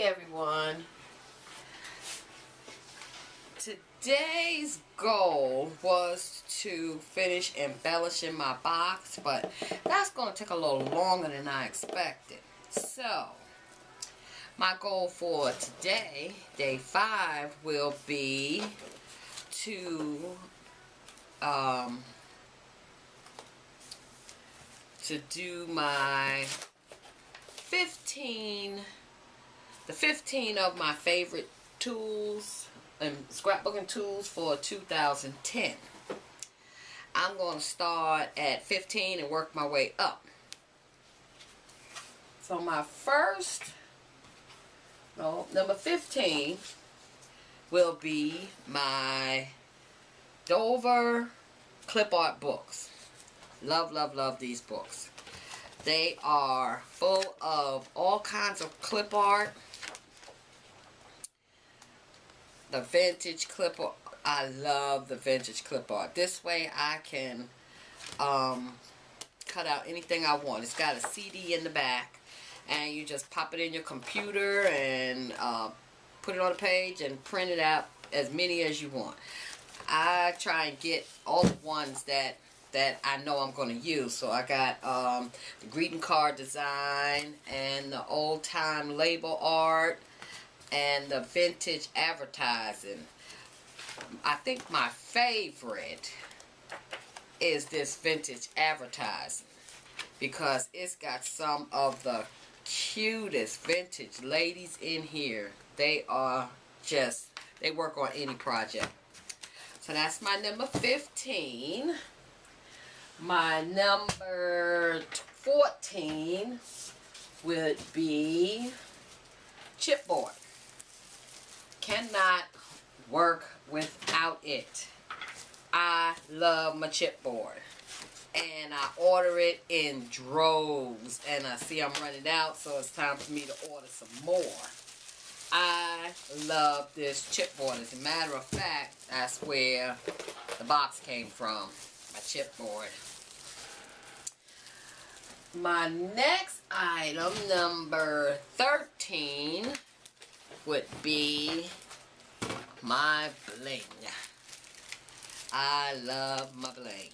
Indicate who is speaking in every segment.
Speaker 1: everyone. Today's goal was to finish embellishing my box, but that's going to take a little longer than I expected. So, my goal for today, day 5, will be to do my 15 of my favorite tools and scrapbooking tools for 2010. I'm going to start at 15 and work my way up. So my number 15 will be my Dover clip art books. Love these books. They are full of all kinds of clip art. The vintage clip art. I love the vintage clip art. This way I can cut out anything I want. It's got a CD in the back, and you just pop it in your computer and put it on a page and print it out as many as you want. I try and get all the ones that I know I'm going to use. So I got the greeting card design and the old time label art and the vintage advertising. I think my favorite is this vintage advertising because it's got some of the cutest vintage ladies in here. They are just, they work on any project. So that's my number 15. My number 14 would be chipboard. Cannot work without it. I love my chipboard, and I order it in droves, and I see I'm running out, so it's time for me to order some more. I love this chipboard. As a matter of fact, that's where the box came from, my chipboard. My next item, number 13, would be my bling. I love my bling.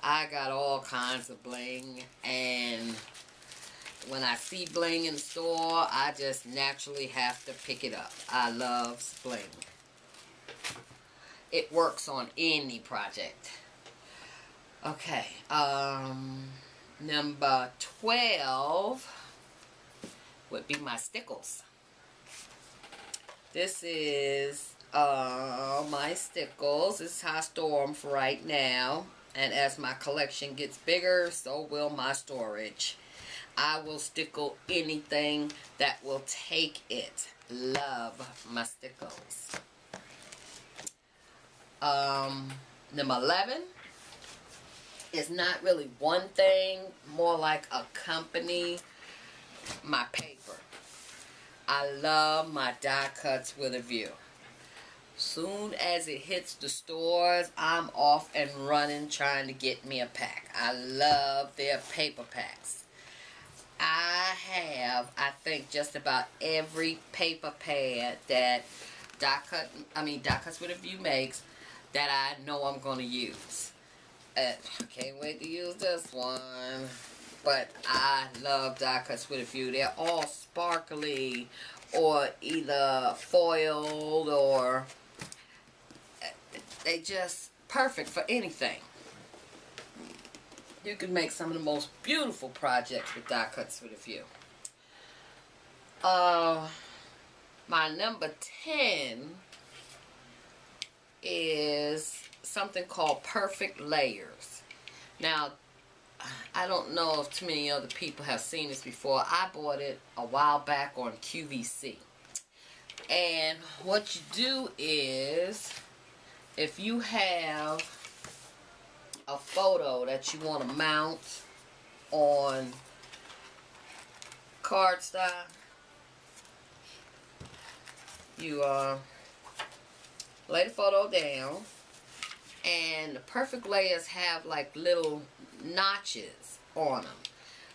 Speaker 1: I got all kinds of bling, and when I see bling in the store, I just naturally have to pick it up. I love bling. It works on any project. Okay, number 12 would be my stickles. This is my stickles. This is how I store them for right now. And as my collection gets bigger, so will my storage. I will stickle anything that will take it. Love my stickles. Number 11 is not really one thing, more like a company. My paper. I love my die cuts with a view. Soon as it hits the stores, I'm off and running trying to get me a pack. I love their paper packs. I have, I think, just about every paper pad that Die Cuts with a View makes that I know I'm going to use. I can't wait to use this one. But I love Die Cuts with a View. They're all sparkly or either foiled, or they just perfect for anything. You can make some of the most beautiful projects with Die Cuts with a View. My number 10 is something called Perfect Layers. Now, I don't know if too many other people have seen this before. I bought it a while back on QVC. And what you do is, if you have a photo that you want to mount on cardstock, you lay the photo down, and the perfect layers have like little notches on them.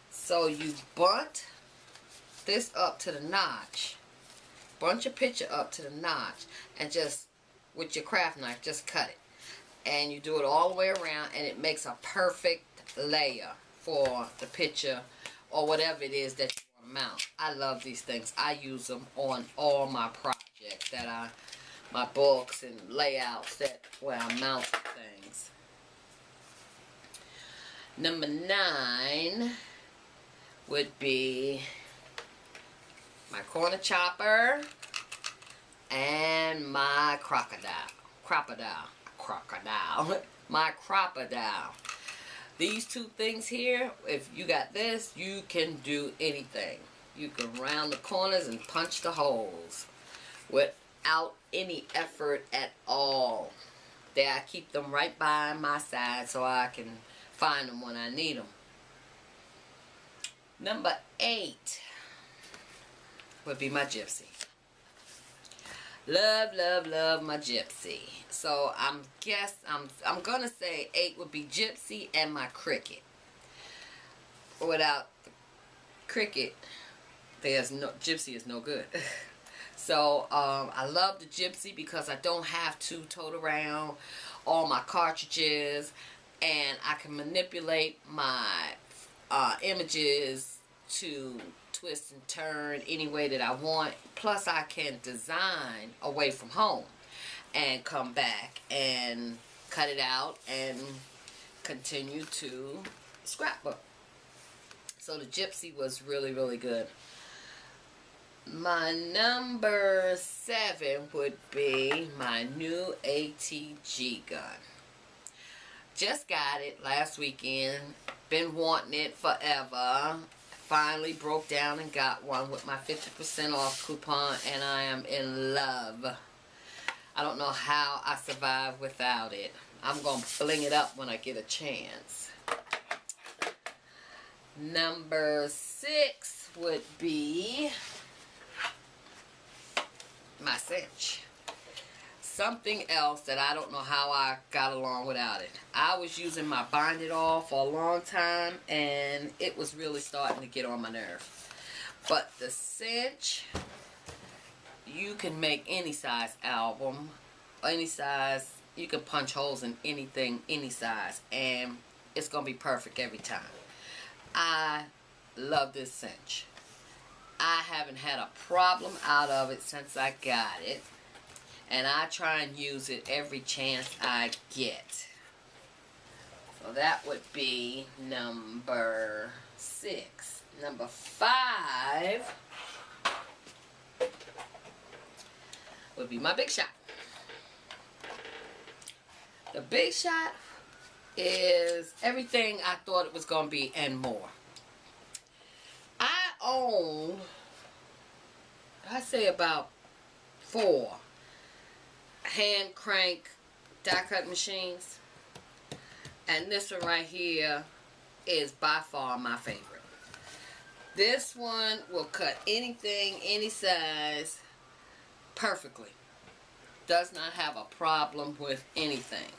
Speaker 1: So you bunt this up to the notch. Bunch your picture up to the notch. And just, with your craft knife, just cut it. And you do it all the way around, and it makes a perfect layer for the picture or whatever it is that you want to mount. I love these things. I use them on all my projects my books and layouts where I mount things. Number 9 would be my corner chopper and my crocodile. My crocodile. These two things here, if you got this, you can do anything. You can round the corners and punch the holes without any effort at all. There, I keep them right by my side so I can find them when I need them. Number 8 would be my gypsy. Love, love, love my gypsy. So I'm gonna say 8 would be gypsy and my Cricut. Without the Cricut, gypsy is no good. So I love the gypsy because I don't have to tote around all my cartridges, and I can manipulate my images to twist and turn any way that I want. Plus I can design away from home and come back and cut it out and continue to scrapbook. So the gypsy was really, really good. My number 7 would be my new ATG gun. Just got it last weekend. Been wanting it forever. Finally broke down and got one with my 50% off coupon, and I am in love. I don't know how I survive without it. I'm going to bling it up when I get a chance. Number 6 would be my cinch. Something else that I don't know how I got along without it. I was using my Bind It All for a long time, and it was really starting to get on my nerve. But the cinch, you can make any size album, any size. You can punch holes in anything, any size, and it's going to be perfect every time. I love this cinch. I haven't had a problem out of it since I got it. And I try and use it every chance I get. So that would be number 6. Number 5 would be my Big Shot. The Big Shot is everything I thought it was going to be and more. I own, I'd say about 4 hand crank die cut machines, and this one right here is by far my favorite. This one will cut anything, any size perfectly. Does not have a problem with anything.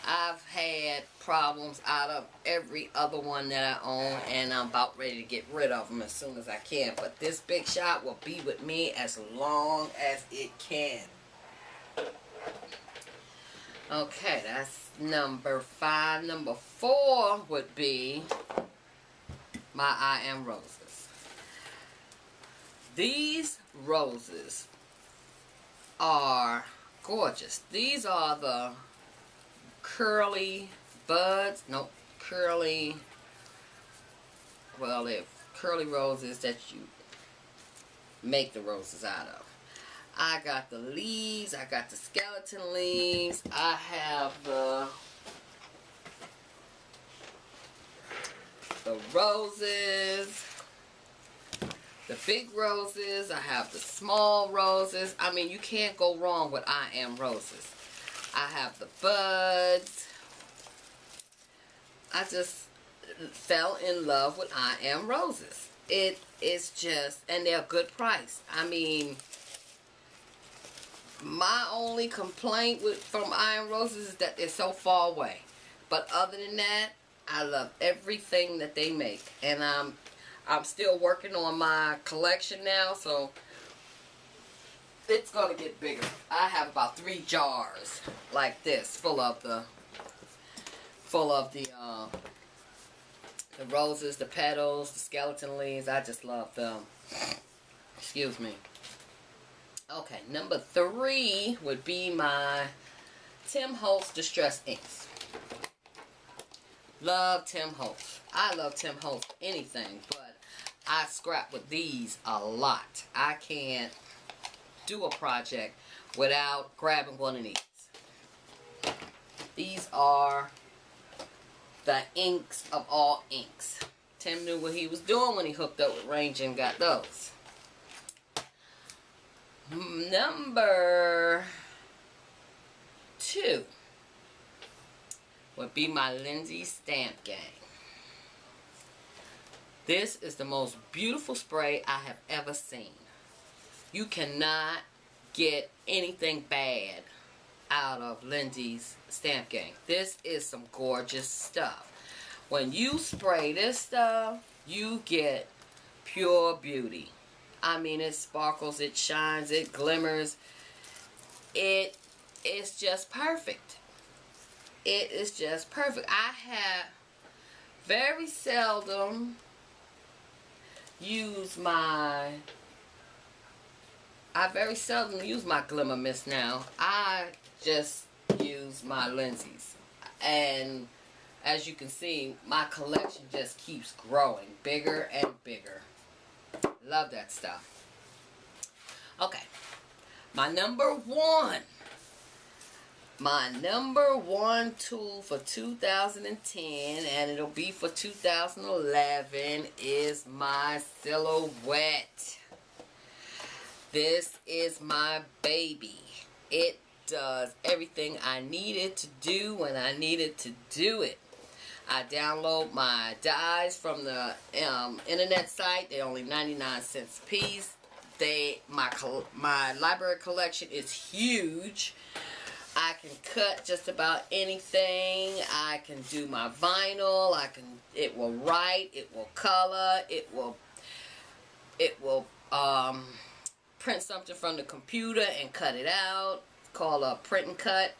Speaker 1: I've had problems out of every other one that I own, and I'm about ready to get rid of them as soon as I can. But this Big Shot will be with me as long as it can. Okay, that's number 5. Number 4 would be my I Am Roses. These roses are gorgeous. These are the curly buds. Nope, curly. Well, they're curly roses that you make the roses out of. I got the leaves, I got the skeleton leaves, I have the roses, the big roses, I have the small roses. I mean, you can't go wrong with I Am Roses. I have the buds. I just fell in love with I Am Roses. It is just, and they're a good price. I mean, my only complaint from I Am Roses is that they're so far away. But other than that, I love everything that they make. And I I'm still working on my collection now, so it's gonna get bigger. I have about 3 jars like this full of the roses, the petals, the skeleton leaves. I just love them. Excuse me. Okay, number 3 would be my Tim Holtz Distress Inks. Love Tim Holtz. I love Tim Holtz anything, but I scrap with these a lot. I can't do a project without grabbing one of these. These are the inks of all inks. Tim knew what he was doing when he hooked up with Ranger and got those. Number 2 would be my Lindsay Stamp Gang. This is the most beautiful spray I have ever seen. You cannot get anything bad out of Lindsay's Stamp Gang. This is some gorgeous stuff. When you spray this stuff, you get pure beauty. I mean, it sparkles, it shines, it glimmers. It is just perfect. It is just perfect. I have very seldom used my Glimmer Mist now. I just use my Lindsay's. And as you can see, my collection just keeps growing bigger and bigger. Love that stuff. Okay. My number one tool for 2010, and it'll be for 2011, is my silhouette. This is my baby. It does everything I need it to do when I need it to do it. I download my dies from the internet site. They're only 99 cents a piece. My library collection is huge. I can cut just about anything. I can do my vinyl. It will write. It will color. It will print something from the computer and cut it out. It's called a print and cut.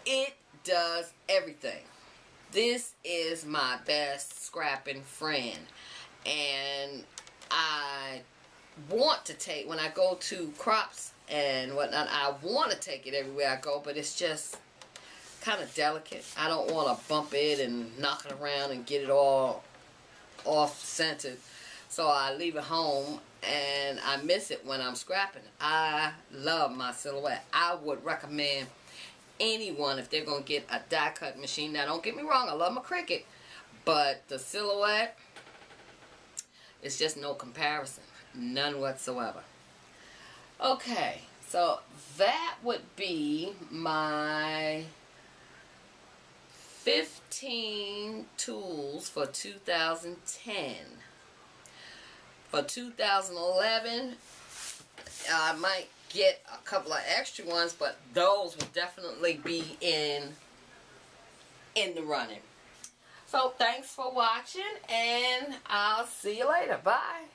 Speaker 1: It does everything. This is my best scrapping friend, and I want to take, when I go to crops and whatnot, I want to take it everywhere I go, but it's just kind of delicate. I don't want to bump it and knock it around and get it all off-centered, so I leave it home, and I miss it when I'm scrapping. I love my silhouette. I would recommend anyone, if they're going to get a die cut machine. Now, don't get me wrong, I love my Cricut, but the silhouette is just no comparison. None whatsoever. Okay, so that would be my 15 tools for 2010. For 2011, I might get a couple of extra ones, but those will definitely be in the running. So thanks for watching, and I'll see you later. Bye.